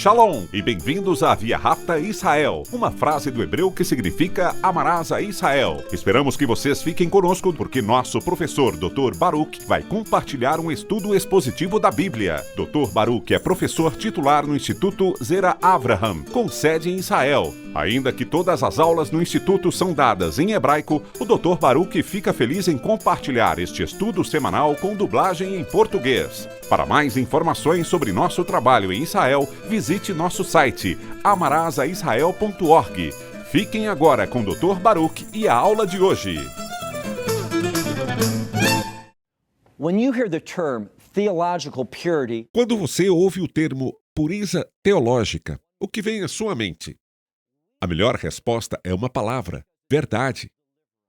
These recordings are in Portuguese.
Shalom e bem-vindos à Via Rápida Israel, uma frase do hebreu que significa amarás a Israel. Esperamos que vocês fiquem conosco porque nosso professor Dr. Baruch vai compartilhar um estudo expositivo da Bíblia. Dr. Baruch é professor titular no Instituto Zera Avraham, com sede em Israel. Ainda que todas as aulas no Instituto são dadas em hebraico, o Dr. Baruch fica feliz em compartilhar este estudo semanal com dublagem em português. Para mais informações sobre nosso trabalho em Israel, visite nosso site amarasaisrael.org. Fiquem agora com o Dr. Baruch e a aula de hoje. Quando você ouve o termo pureza teológica, o que vem à sua mente? A melhor resposta é uma palavra: verdade.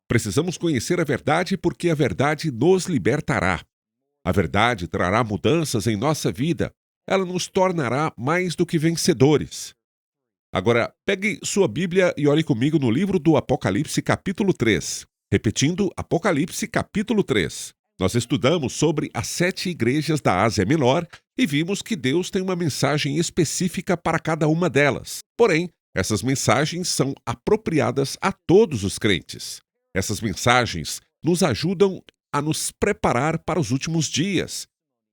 Precisamos conhecer a verdade porque a verdade nos libertará. A verdade trará mudanças em nossa vida. Ela nos tornará mais do que vencedores. Agora, pegue sua Bíblia e olhe comigo no livro do Apocalipse, capítulo 3. Repetindo, Apocalipse, capítulo 3. Nós estudamos sobre as 7 igrejas da Ásia Menor e vimos que Deus tem uma mensagem específica para cada uma delas. Porém, essas mensagens são apropriadas a todos os crentes. Essas mensagens nos ajudam a nos preparar para os últimos dias,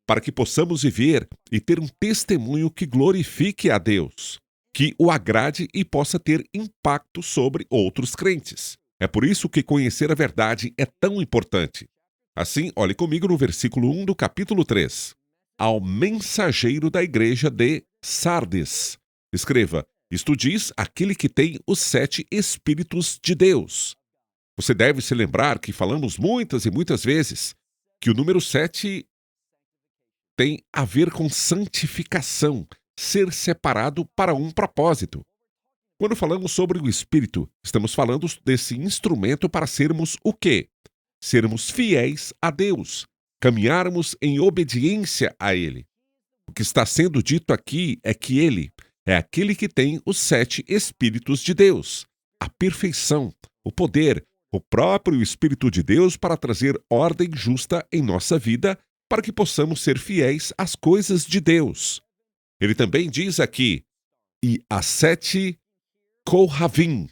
para que possamos viver e ter um testemunho que glorifique a Deus, que o agrade e possa ter impacto sobre outros crentes. É por isso que conhecer a verdade é tão importante. Assim, olhe comigo no versículo 1 do capítulo 3. Ao mensageiro da igreja de Sardes, escreva: isto diz aquele que tem os 7 Espíritos de Deus. Você deve se lembrar que falamos muitas e muitas vezes que o número 7 tem a ver com santificação, ser separado para um propósito. Quando falamos sobre o Espírito, estamos falando desse instrumento para sermos o quê? Sermos fiéis a Deus, caminharmos em obediência a Ele. O que está sendo dito aqui é que Ele é aquele que tem os 7 Espíritos de Deus, a perfeição, o poder, o próprio Espírito de Deus para trazer ordem justa em nossa vida, para que possamos ser fiéis às coisas de Deus. Ele também diz aqui, e as 7 Kohavim,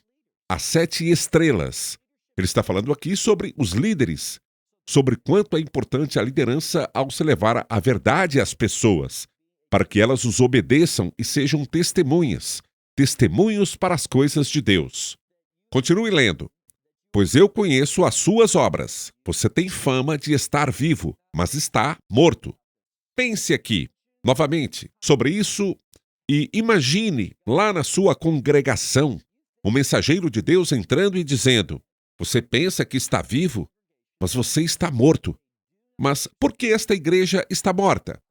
as 7 estrelas. Ele está falando aqui sobre os líderes, sobre quanto é importante a liderança ao se levar a verdade às pessoas, para que elas os obedeçam e sejam testemunhas, testemunhos para as coisas de Deus. Continue lendo. Pois eu conheço as suas obras. Você tem fama de estar vivo, mas está morto. Pense aqui, novamente, sobre isso e imagine lá na sua congregação um mensageiro de Deus entrando e dizendo: você pensa que está vivo, mas você está morto. Mas por que esta igreja está morta?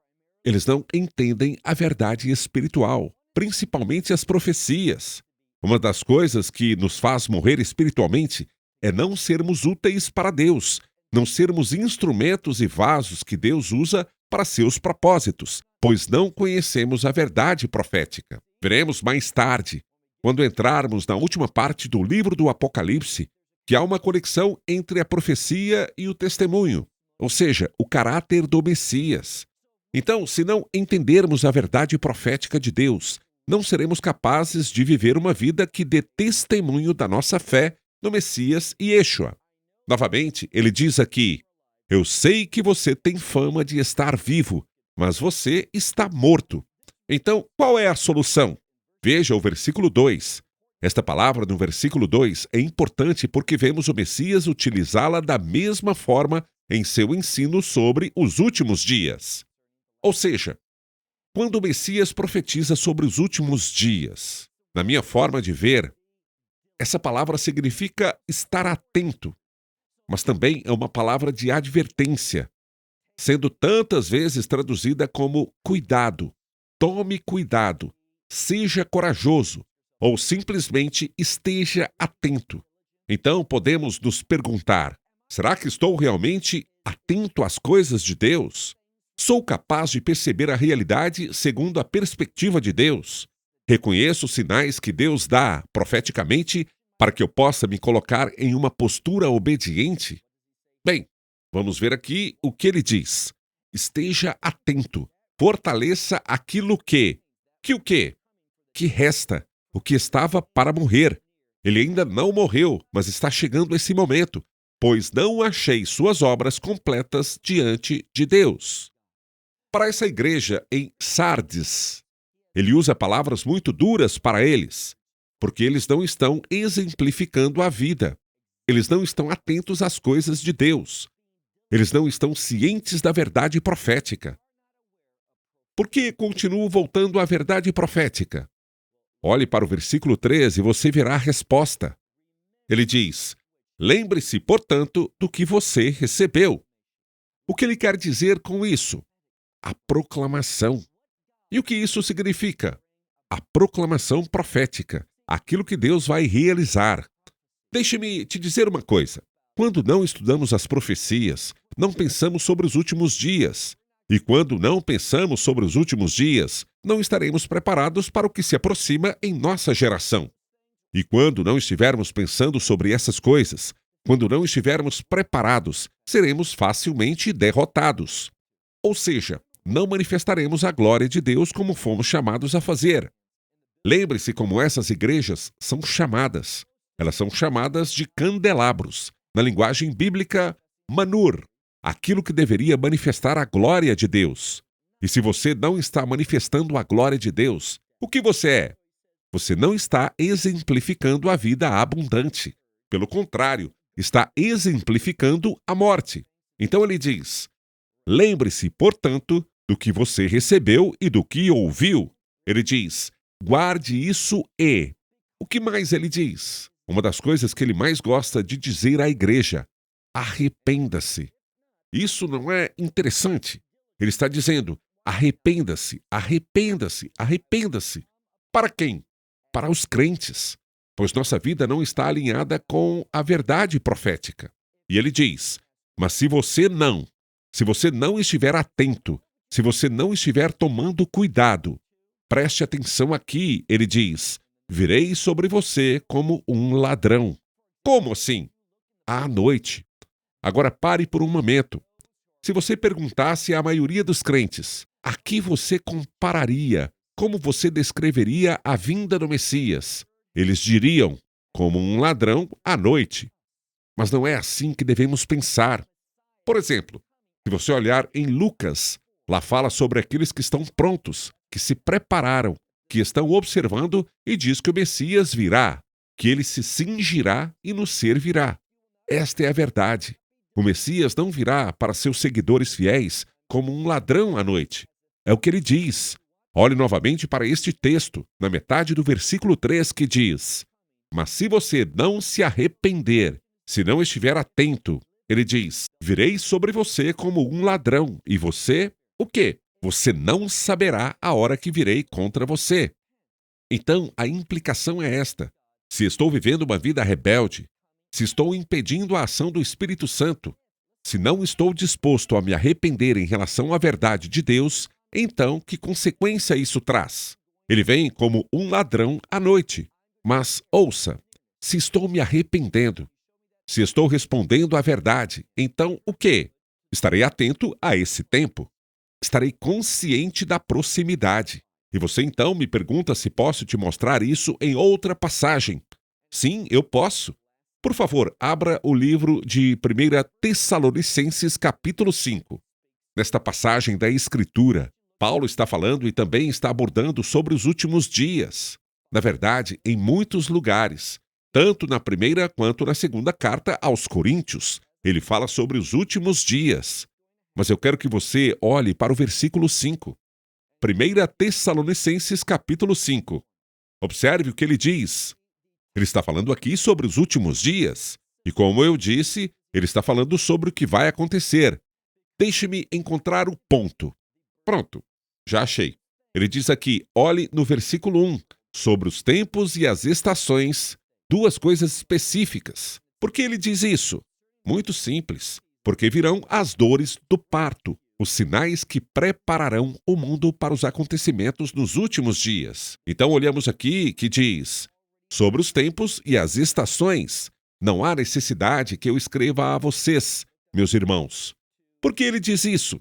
Eles não entendem a verdade espiritual, principalmente as profecias. Uma das coisas que nos faz morrer espiritualmente é não sermos úteis para Deus, não sermos instrumentos e vasos que Deus usa para seus propósitos, pois não conhecemos a verdade profética. Veremos mais tarde, quando entrarmos na última parte do livro do Apocalipse, que há uma conexão entre a profecia e o testemunho, ou seja, o caráter do Messias. Então, se não entendermos a verdade profética de Deus, não seremos capazes de viver uma vida que dê testemunho da nossa fé no Messias e Yeshua. Novamente, ele diz aqui: eu sei que você tem fama de estar vivo, mas você está morto. Então, qual é a solução? Veja o versículo 2. Esta palavra no versículo 2 é importante porque vemos o Messias utilizá-la da mesma forma em seu ensino sobre os últimos dias. Ou seja, quando o Messias profetiza sobre os últimos dias, na minha forma de ver, essa palavra significa estar atento, mas também é uma palavra de advertência, sendo tantas vezes traduzida como cuidado, tome cuidado, seja corajoso, ou simplesmente esteja atento. Então podemos nos perguntar: será que estou realmente atento às coisas de Deus? Sou capaz de perceber a realidade segundo a perspectiva de Deus? Reconheço os sinais que Deus dá profeticamente para que eu possa me colocar em uma postura obediente? Bem, vamos ver aqui o que ele diz. Esteja atento, fortaleça aquilo que o quê? que resta, o que estava para morrer. Ele ainda não morreu, mas está chegando esse momento, pois não achei suas obras completas diante de Deus. Para essa igreja em Sardes, ele usa palavras muito duras para eles, porque eles não estão exemplificando a vida. Eles não estão atentos às coisas de Deus. Eles não estão cientes da verdade profética. Por que continuo voltando à verdade profética? Olhe para o versículo 13 e você verá a resposta. Ele diz: lembre-se, portanto, do que você recebeu. O que ele quer dizer com isso? A proclamação. E o que isso significa? A proclamação profética, aquilo que Deus vai realizar. Deixe-me te dizer uma coisa. Quando não estudamos as profecias, não pensamos sobre os últimos dias. E quando não pensamos sobre os últimos dias, não estaremos preparados para o que se aproxima em nossa geração. E quando não estivermos pensando sobre essas coisas, quando não estivermos preparados, seremos facilmente derrotados. Ou seja, não manifestaremos a glória de Deus como fomos chamados a fazer. Lembre-se como essas igrejas são chamadas. Elas são chamadas de candelabros. Na linguagem bíblica, manur, aquilo que deveria manifestar a glória de Deus. E se você não está manifestando a glória de Deus, o que você é? Você não está exemplificando a vida abundante. Pelo contrário, está exemplificando a morte. Então ele diz: lembre-se, portanto, do que você recebeu e do que ouviu. Ele diz: guarde isso e... O que mais ele diz? Uma das coisas que ele mais gosta de dizer à igreja: arrependa-se. Isso não é interessante? Ele está dizendo: arrependa-se, arrependa-se, arrependa-se. Para quem? Para os crentes, pois nossa vida não está alinhada com a verdade profética. E ele diz: mas se você não estiver atento, se você não estiver tomando cuidado, preste atenção aqui, ele diz: virei sobre você como um ladrão. Como assim? À noite. Agora pare por um momento. Se você perguntasse à maioria dos crentes, a que você compararia, como você descreveria a vinda do Messias? Eles diriam: como um ladrão à noite. Mas não é assim que devemos pensar. Por exemplo, se você olhar em Lucas, lá fala sobre aqueles que estão prontos, que se prepararam, que estão observando, e diz que o Messias virá, que ele se cingirá e nos servirá. Esta é a verdade. O Messias não virá para seus seguidores fiéis como um ladrão à noite. É o que ele diz. Olhe novamente para este texto, na metade do versículo 3, que diz: mas se você não se arrepender, se não estiver atento, ele diz: virei sobre você como um ladrão, e você, o quê? Você não saberá a hora que virei contra você. Então, a implicação é esta: se estou vivendo uma vida rebelde, se estou impedindo a ação do Espírito Santo, se não estou disposto a me arrepender em relação à verdade de Deus, então que consequência isso traz? Ele vem como um ladrão à noite. Mas, ouça, se estou me arrependendo, se estou respondendo à verdade, então o quê? Estarei atento a esse tempo. Estarei consciente da proximidade. E você então me pergunta se posso te mostrar isso em outra passagem. Sim, eu posso. Por favor, abra o livro de 1 Tessalonicenses, capítulo 5. Nesta passagem da Escritura, Paulo está falando e também está abordando sobre os últimos dias. Na verdade, em muitos lugares, tanto na primeira quanto na segunda carta aos Coríntios, ele fala sobre os últimos dias. Mas eu quero que você olhe para o versículo 5. 1 Tessalonicenses, capítulo 5. Observe o que ele diz. Ele está falando aqui sobre os últimos dias. E como eu disse, ele está falando sobre o que vai acontecer. Deixe-me encontrar o ponto. Pronto, já achei. Ele diz aqui, olhe no versículo 1, sobre os tempos e as estações, duas coisas específicas. Por que ele diz isso? Muito simples. Porque virão as dores do parto, os sinais que prepararão o mundo para os acontecimentos nos últimos dias. Então olhamos aqui que diz, sobre os tempos e as estações, não há necessidade que eu escreva a vocês, meus irmãos. Por que ele diz isso?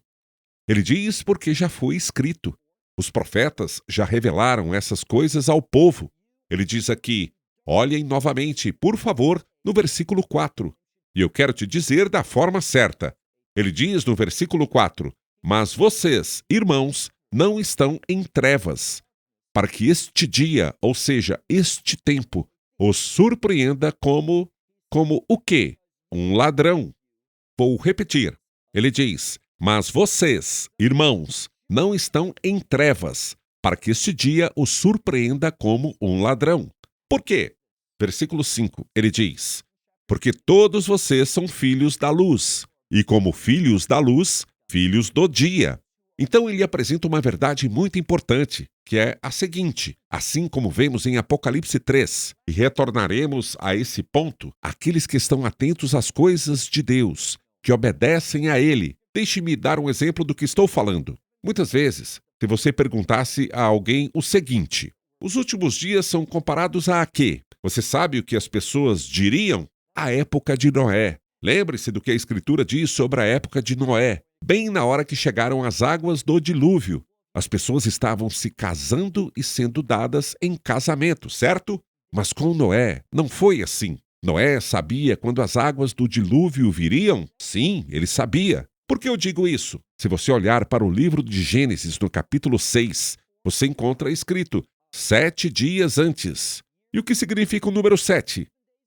Ele diz porque já foi escrito. Os profetas já revelaram essas coisas ao povo. Ele diz aqui, olhem novamente, por favor, no versículo 4. E eu quero te dizer da forma certa. Ele diz no versículo 4, mas vocês, irmãos, não estão em trevas, para que este dia, ou seja, este tempo, os surpreenda como o quê? Um ladrão. Vou repetir. Ele diz, mas vocês, irmãos, não estão em trevas, para que este dia os surpreenda como um ladrão. Por quê? Versículo 5, ele diz, porque todos vocês são filhos da luz, e como filhos da luz, filhos do dia. Então ele apresenta uma verdade muito importante, que é a seguinte, assim como vemos em Apocalipse 3, e retornaremos a esse ponto, aqueles que estão atentos às coisas de Deus, que obedecem a Ele. Deixe-me dar um exemplo do que estou falando. Muitas vezes, se você perguntasse a alguém o seguinte, os últimos dias são comparados a quê? Você sabe o que as pessoas diriam? A época de Noé. Lembre-se do que a Escritura diz sobre a época de Noé. Bem na hora que chegaram as águas do dilúvio, as pessoas estavam se casando e sendo dadas em casamento, certo? Mas com Noé não foi assim. Noé sabia quando as águas do dilúvio viriam? Sim, ele sabia. Por que eu digo isso? Se você olhar para o livro de Gênesis, no capítulo 6, você encontra escrito 7 dias antes. E o que significa o número 7?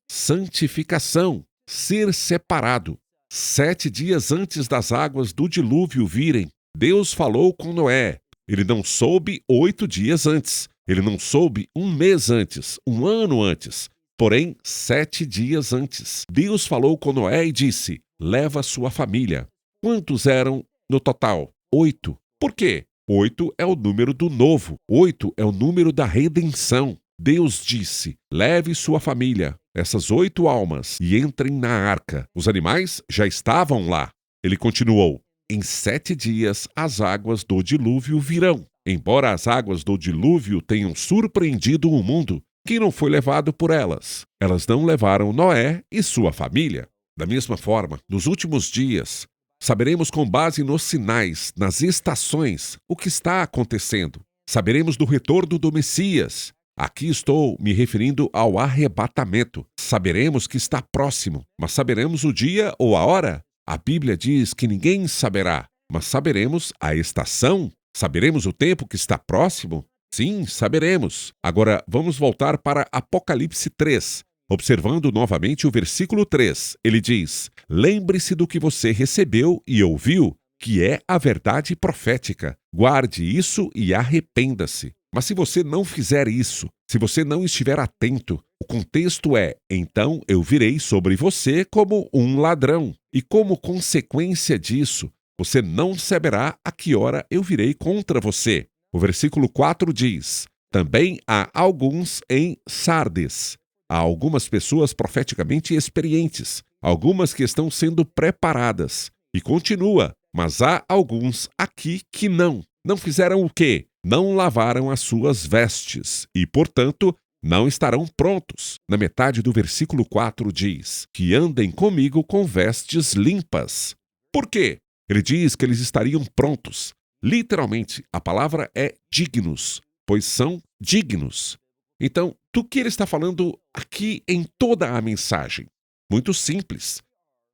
Santificação, ser separado. 7 dias antes das águas do dilúvio virem, Deus falou com Noé. Ele não soube 8 dias antes. Ele não soube um mês antes, um ano antes. Porém, 7 dias antes, Deus falou com Noé e disse, leva sua família. Quantos eram no total? 8. Por quê? 8 é o número do novo. 8 é o número da redenção. Deus disse, leve sua família, essas 8 almas, e entrem na arca. Os animais já estavam lá. Ele continuou, em 7 dias as águas do dilúvio virão. Embora as águas do dilúvio tenham surpreendido o mundo, quem não foi levado por elas? Elas não levaram Noé e sua família. Da mesma forma, nos últimos dias, saberemos com base nos sinais, nas estações, o que está acontecendo. Saberemos do retorno do Messias. Aqui estou me referindo ao arrebatamento. Saberemos que está próximo, mas saberemos o dia ou a hora? A Bíblia diz que ninguém saberá, mas saberemos a estação? Saberemos o tempo que está próximo? Sim, saberemos. Agora, vamos voltar para Apocalipse 3. Observando novamente o versículo 3, ele diz, lembre-se do que você recebeu e ouviu, que é a verdade profética. Guarde isso e arrependa-se. Mas se você não fizer isso, se você não estiver atento, o contexto é, então eu virei sobre você como um ladrão. E como consequência disso, você não saberá a que hora eu virei contra você. O versículo 4 diz, também há alguns em Sardes. Há algumas pessoas profeticamente experientes, algumas que estão sendo preparadas. E continua, mas há alguns aqui que não fizeram o quê? Não lavaram as suas vestes e, portanto, não estarão prontos. Na metade do versículo 4 diz que andem comigo com vestes limpas. Por quê? Ele diz que eles estariam prontos. Literalmente, a palavra é dignos, pois são dignos. Então, do que ele está falando aqui em toda a mensagem? Muito simples.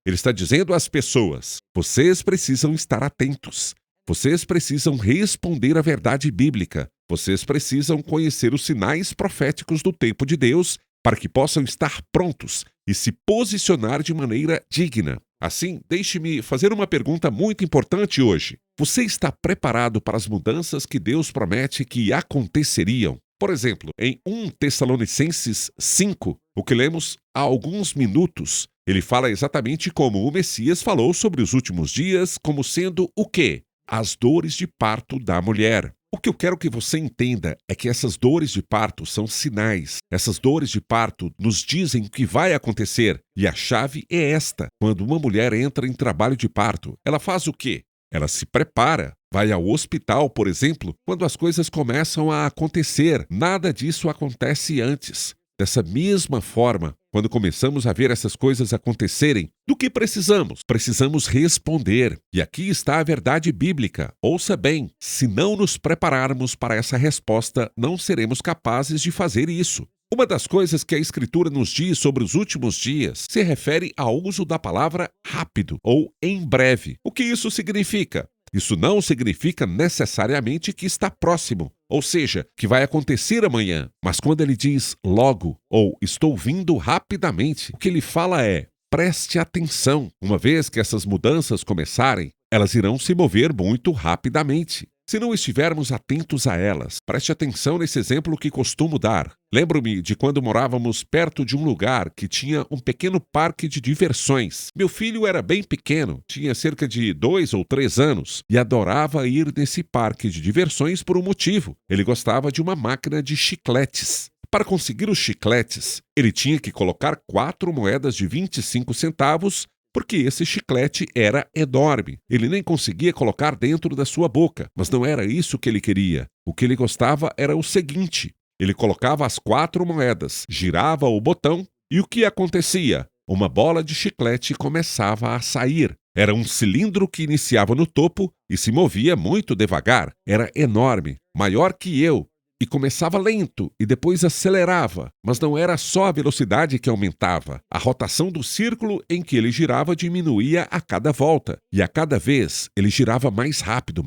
Ele está dizendo às pessoas, vocês precisam estar atentos. Vocês precisam responder à verdade bíblica. Vocês precisam conhecer os sinais proféticos do tempo de Deus para que possam estar prontos e se posicionar de maneira digna. Assim, deixe-me fazer uma pergunta muito importante hoje. Você está preparado para as mudanças que Deus promete que aconteceriam? Por exemplo, em 1 Tessalonicenses 5, o que lemos há alguns minutos, ele fala exatamente como o Messias falou sobre os últimos dias como sendo o quê? As dores de parto da mulher. O que eu quero que você entenda é que essas dores de parto são sinais. Essas dores de parto nos dizem o que vai acontecer. E a chave é esta. Quando uma mulher entra em trabalho de parto, ela faz o quê? Ela se prepara. Vai ao hospital, por exemplo, quando as coisas começam a acontecer. Nada disso acontece antes. Dessa mesma forma, quando começamos a ver essas coisas acontecerem, do que precisamos? Precisamos responder. E aqui está a verdade bíblica. Ouça bem, se não nos prepararmos para essa resposta, não seremos capazes de fazer isso. Uma das coisas que a Escritura nos diz sobre os últimos dias se refere ao uso da palavra rápido ou em breve. O que isso significa? Isso não significa necessariamente que está próximo, ou seja, que vai acontecer amanhã. Mas quando ele diz logo ou estou vindo rapidamente, o que ele fala é: preste atenção. Uma vez que essas mudanças começarem, elas irão se mover muito rapidamente. Se não estivermos atentos a elas, preste atenção nesse exemplo que costumo dar. Lembro-me de quando morávamos perto de um lugar que tinha um pequeno parque de diversões. Meu filho era bem pequeno, tinha cerca de 2 ou 3 anos, e adorava ir nesse parque de diversões por um motivo. Ele gostava de uma máquina de chicletes. Para conseguir os chicletes, ele tinha que colocar 4 moedas de 25 centavos, porque esse chiclete era enorme. Ele nem conseguia colocar dentro da sua boca, mas não era isso que ele queria. O que ele gostava era o seguinte: ele colocava as 4 moedas, girava o botão e o que acontecia? Uma bola de chiclete começava a sair. Era um cilindro que iniciava no topo e se movia muito devagar. Era enorme, maior que eu. E começava lento e depois acelerava, mas não era só a velocidade que aumentava. A rotação do círculo em que ele girava diminuía a cada volta, e a cada vez ele girava mais rápido,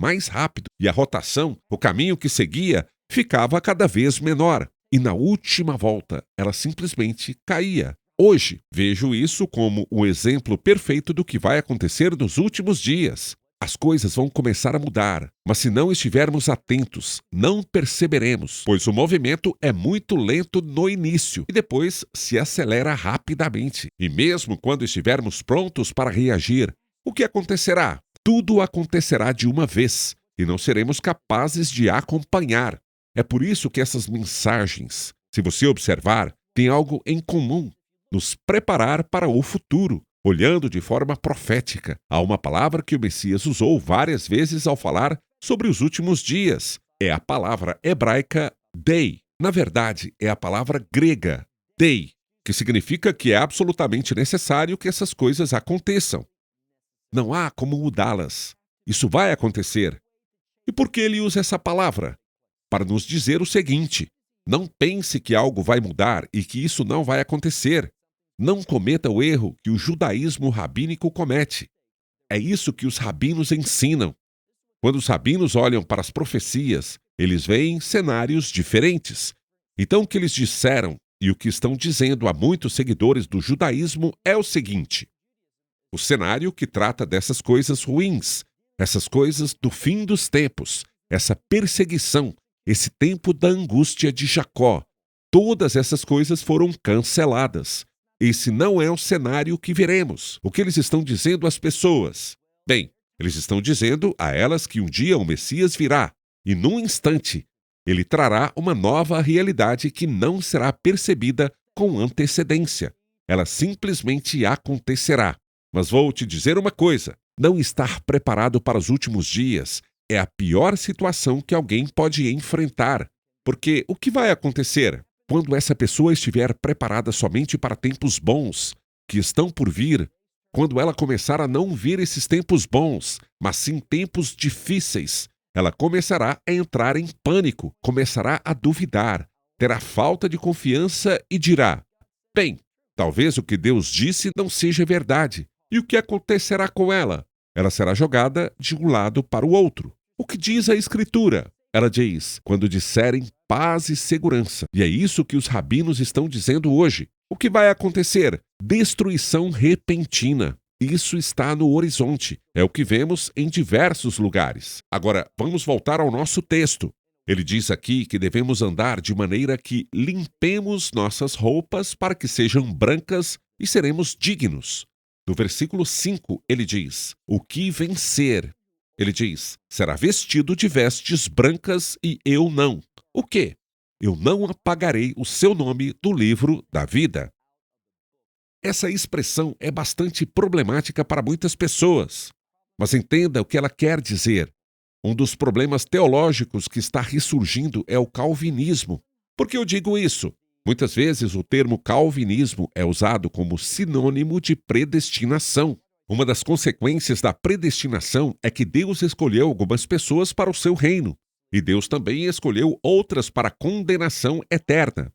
e a rotação, o caminho que seguia, ficava cada vez menor. E na última volta, ela simplesmente caía. Hoje, vejo isso como o exemplo perfeito do que vai acontecer nos últimos dias. As coisas vão começar a mudar, mas se não estivermos atentos, não perceberemos, pois o movimento é muito lento no início e depois se acelera rapidamente. E mesmo quando estivermos prontos para reagir, o que acontecerá? Tudo acontecerá de uma vez e não seremos capazes de acompanhar. É por isso que essas mensagens, se você observar, têm algo em comum: nos preparar para o futuro. Olhando de forma profética, há uma palavra que o Messias usou várias vezes ao falar sobre os últimos dias. É a palavra hebraica dei. Na verdade, é a palavra grega dei, que significa que é absolutamente necessário que essas coisas aconteçam. Não há como mudá-las. Isso vai acontecer. E por que ele usa essa palavra? Para nos dizer o seguinte: não pense que algo vai mudar e que isso não vai acontecer. Não cometa o erro que o judaísmo rabínico comete. É isso que os rabinos ensinam. Quando os rabinos olham para as profecias, eles veem cenários diferentes. Então o que eles disseram e o que estão dizendo a muitos seguidores do judaísmo é o seguinte: o cenário que trata dessas coisas ruins, essas coisas do fim dos tempos, essa perseguição, esse tempo da angústia de Jacó, todas essas coisas foram canceladas. Esse não é o cenário que veremos. O que eles estão dizendo às pessoas? Bem, eles estão dizendo a elas que um dia o Messias virá, e num instante, ele trará uma nova realidade que não será percebida com antecedência. Ela simplesmente acontecerá. Mas vou te dizer uma coisa: não estar preparado para os últimos dias é a pior situação que alguém pode enfrentar. Porque o que vai acontecer? Quando essa pessoa estiver preparada somente para tempos bons, que estão por vir, quando ela começar a não ver esses tempos bons, mas sim tempos difíceis, ela começará a entrar em pânico, começará a duvidar, terá falta de confiança e dirá: bem, talvez o que Deus disse não seja verdade. E o que acontecerá com ela? Ela será jogada de um lado para o outro. O que diz a Escritura? Ela diz: quando disserem paz e segurança. E é isso que os rabinos estão dizendo hoje. O que vai acontecer? Destruição repentina. Isso está no horizonte. É o que vemos em diversos lugares. Agora, vamos voltar ao nosso texto. Ele diz aqui que devemos andar de maneira que limpemos nossas roupas para que sejam brancas e seremos dignos. No versículo 5, ele diz: o que vencer. Ele diz: será vestido de vestes brancas e eu não. O quê? Eu não apagarei o seu nome do livro da vida. Essa expressão é bastante problemática para muitas pessoas. Mas entenda o que ela quer dizer. Um dos problemas teológicos que está ressurgindo é o calvinismo. Por que eu digo isso? Muitas vezes o termo calvinismo é usado como sinônimo de predestinação. Uma das consequências da predestinação é que Deus escolheu algumas pessoas para o seu reino, e Deus também escolheu outras para a condenação eterna.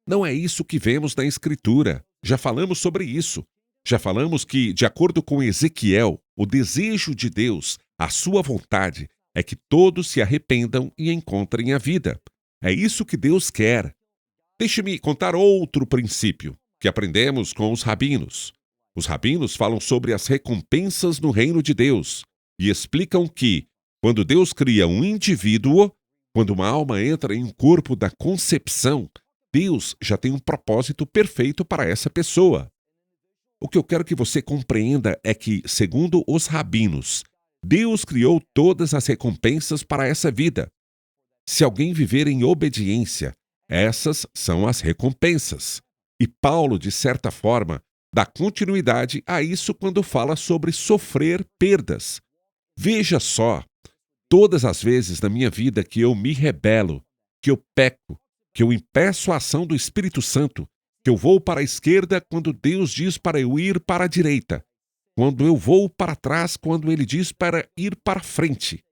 Não é isso que vemos na Escritura. Já falamos sobre isso. Já falamos que, de acordo com Ezequiel, o desejo de Deus, a sua vontade, é que todos se arrependam e encontrem a vida. É isso que Deus quer. Deixe-me contar outro princípio que aprendemos com os rabinos. Os rabinos falam sobre as recompensas no reino de Deus e explicam que, quando Deus cria um indivíduo, quando uma alma entra em um corpo da concepção, Deus já tem um propósito perfeito para essa pessoa. O que eu quero que você compreenda é que, segundo os rabinos, Deus criou todas as recompensas para essa vida. Se alguém viver em obediência, essas são as recompensas. E Paulo, de certa forma, dá continuidade a isso quando fala sobre sofrer perdas. Veja só, todas as vezes na minha vida que eu me rebelo, que eu peco, que eu impeço a ação do Espírito Santo, que eu vou para a esquerda quando Deus diz para eu ir para a direita, quando eu vou para trás quando Ele diz para ir para frente.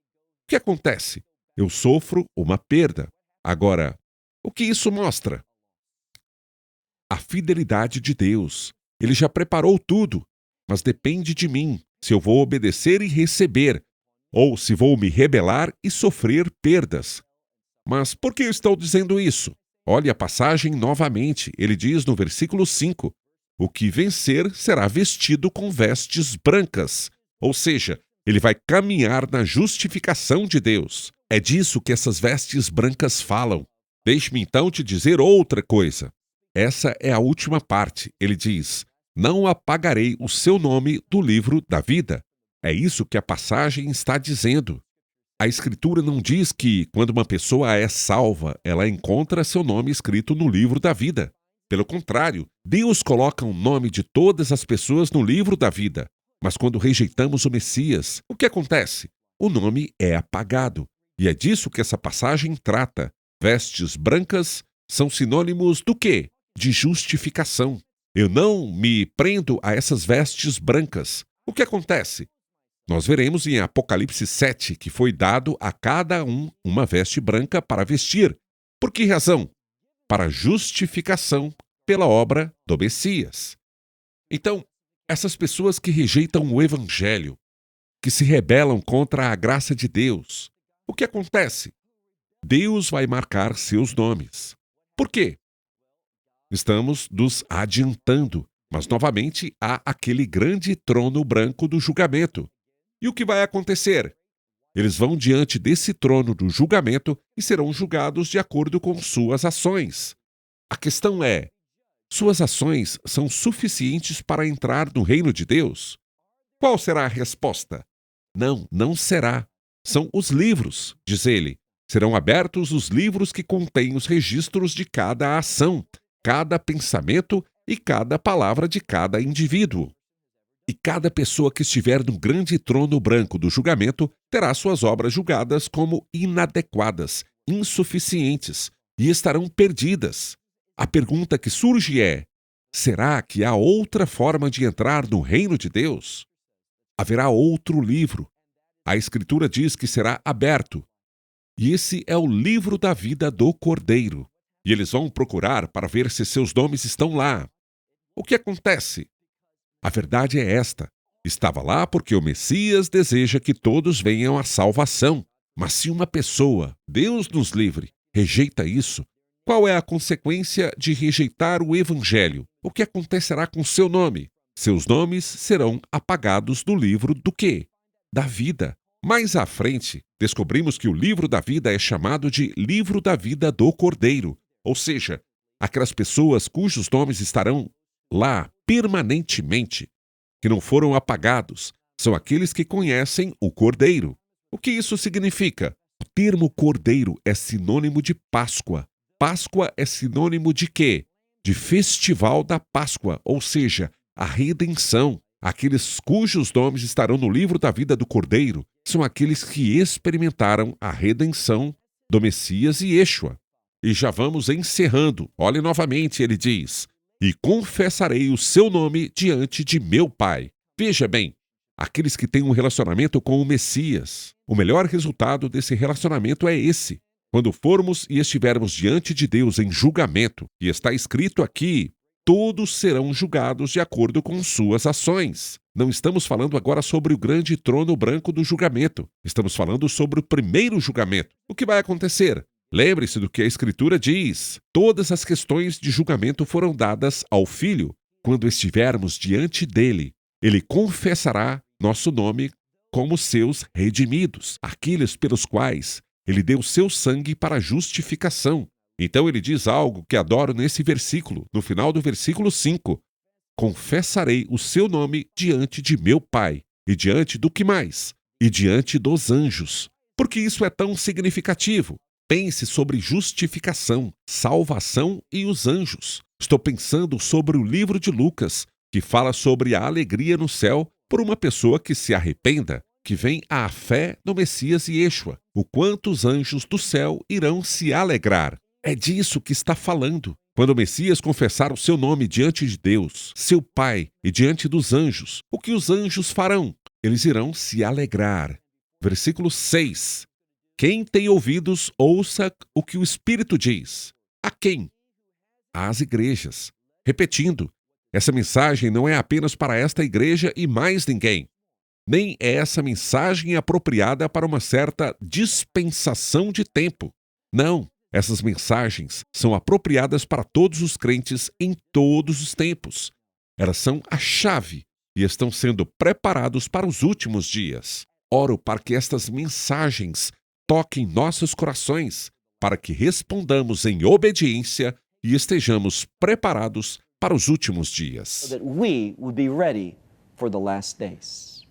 O que acontece? Eu sofro uma perda. Agora, o que isso mostra? A fidelidade de Deus. Ele já preparou tudo, mas depende de mim se eu vou obedecer e receber, ou se vou me rebelar e sofrer perdas. Mas por que eu estou dizendo isso? Olhe a passagem novamente. Ele diz no versículo 5, o que vencer será vestido com vestes brancas. Ou seja, ele vai caminhar na justificação de Deus. É disso que essas vestes brancas falam. Deixe-me então te dizer outra coisa. Essa é a última parte. Ele diz, não apagarei o seu nome do livro da vida. É isso que a passagem está dizendo. A Escritura não diz que, quando uma pessoa é salva, ela encontra seu nome escrito no livro da vida. Pelo contrário, Deus coloca o nome de todas as pessoas no livro da vida. Mas quando rejeitamos o Messias, o que acontece? O nome é apagado. E é disso que essa passagem trata. Vestes brancas são sinônimos do quê? De justificação. Eu não me prendo a essas vestes brancas. O que acontece? Nós veremos em Apocalipse 7 que foi dado a cada um uma veste branca para vestir. Por que razão? Para justificação pela obra do Messias. Então, essas pessoas que rejeitam o Evangelho, que se rebelam contra a graça de Deus, o que acontece? Deus vai marcar seus nomes. Por quê? Estamos nos adiantando, mas novamente há aquele grande trono branco do julgamento. E o que vai acontecer? Eles vão diante desse trono do julgamento e serão julgados de acordo com suas ações. A questão é, suas ações são suficientes para entrar no reino de Deus? Qual será a resposta? Não, não será. São os livros, diz ele. Serão abertos os livros que contêm os registros de cada ação, cada pensamento e cada palavra de cada indivíduo. E cada pessoa que estiver no grande trono branco do julgamento terá suas obras julgadas como inadequadas, insuficientes e estarão perdidas. A pergunta que surge é: será que há outra forma de entrar no reino de Deus? Haverá outro livro. A Escritura diz que será aberto. E esse é o livro da vida do Cordeiro. E eles vão procurar para ver se seus nomes estão lá. O que acontece? A verdade é esta. Estava lá porque o Messias deseja que todos venham à salvação. Mas se uma pessoa, Deus nos livre, rejeita isso, qual é a consequência de rejeitar o Evangelho? O que acontecerá com seu nome? Seus nomes serão apagados do livro do quê? Da vida. Mais à frente, descobrimos que o livro da vida é chamado de livro da vida do Cordeiro. Ou seja, aquelas pessoas cujos nomes estarão lá permanentemente, que não foram apagados, são aqueles que conhecem o Cordeiro. O que isso significa? O termo Cordeiro é sinônimo de Páscoa. Páscoa é sinônimo de quê? De Festival da Páscoa, ou seja, a redenção. Aqueles cujos nomes estarão no livro da vida do Cordeiro são aqueles que experimentaram a redenção do Messias e Yeshua. e já vamos encerrando. Olhe novamente, ele diz: e confessarei o seu nome diante de meu Pai. Veja bem, aqueles que têm um relacionamento com o Messias, o melhor resultado desse relacionamento é esse. Quando formos e estivermos diante de Deus em julgamento, e está escrito aqui, todos serão julgados de acordo com suas ações. Não estamos falando agora sobre o grande trono branco do julgamento. Estamos falando sobre o primeiro julgamento. O que vai acontecer? Lembre-se do que a Escritura diz. Todas as questões de julgamento foram dadas ao Filho. Quando estivermos diante dele, ele confessará nosso nome como seus redimidos, aqueles pelos quais ele deu seu sangue para a justificação. Então ele diz algo que adoro nesse versículo, no final do versículo 5. Confessarei o seu nome diante de meu Pai. E diante do que mais? E diante dos anjos. Por que isso é tão significativo? Pense sobre justificação, salvação e os anjos. Estou pensando sobre o livro de Lucas, que fala sobre a alegria no céu por uma pessoa que se arrependa, que vem à fé no Messias Yeshua. O quanto os anjos do céu irão se alegrar. É disso que está falando. Quando o Messias confessar o seu nome diante de Deus, seu Pai, e diante dos anjos, o que os anjos farão? Eles irão se alegrar. Versículo 6. Quem tem ouvidos, ouça o que o Espírito diz. A quem? Às igrejas. Repetindo, essa mensagem não é apenas para esta igreja e mais ninguém. Nem é essa mensagem apropriada para uma certa dispensação de tempo. Não, essas mensagens são apropriadas para todos os crentes em todos os tempos. Elas são a chave e estão sendo preparados para os últimos dias. Oro para que estas mensagens toquem nossos corações, para que respondamos em obediência e estejamos preparados para os últimos dias. So that we would be ready for the last days.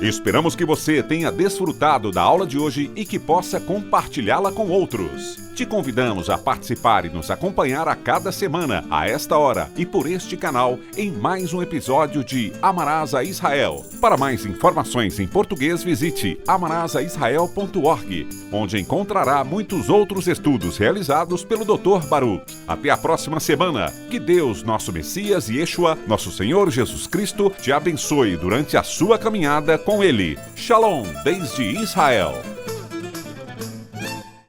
Esperamos que você tenha desfrutado da aula de hoje e que possa compartilhá-la com outros. Te convidamos a participar e nos acompanhar a cada semana, a esta hora e por este canal, em mais um episódio de Amarás a Israel. Para mais informações em português, visite amarasaisrael.org, onde encontrará muitos outros estudos realizados pelo Dr. Baruch. Até a próxima semana. Que Deus, nosso Messias Yeshua, nosso Senhor Jesus Cristo, te abençoe durante a sua caminhada com Ele. Shalom, desde Israel.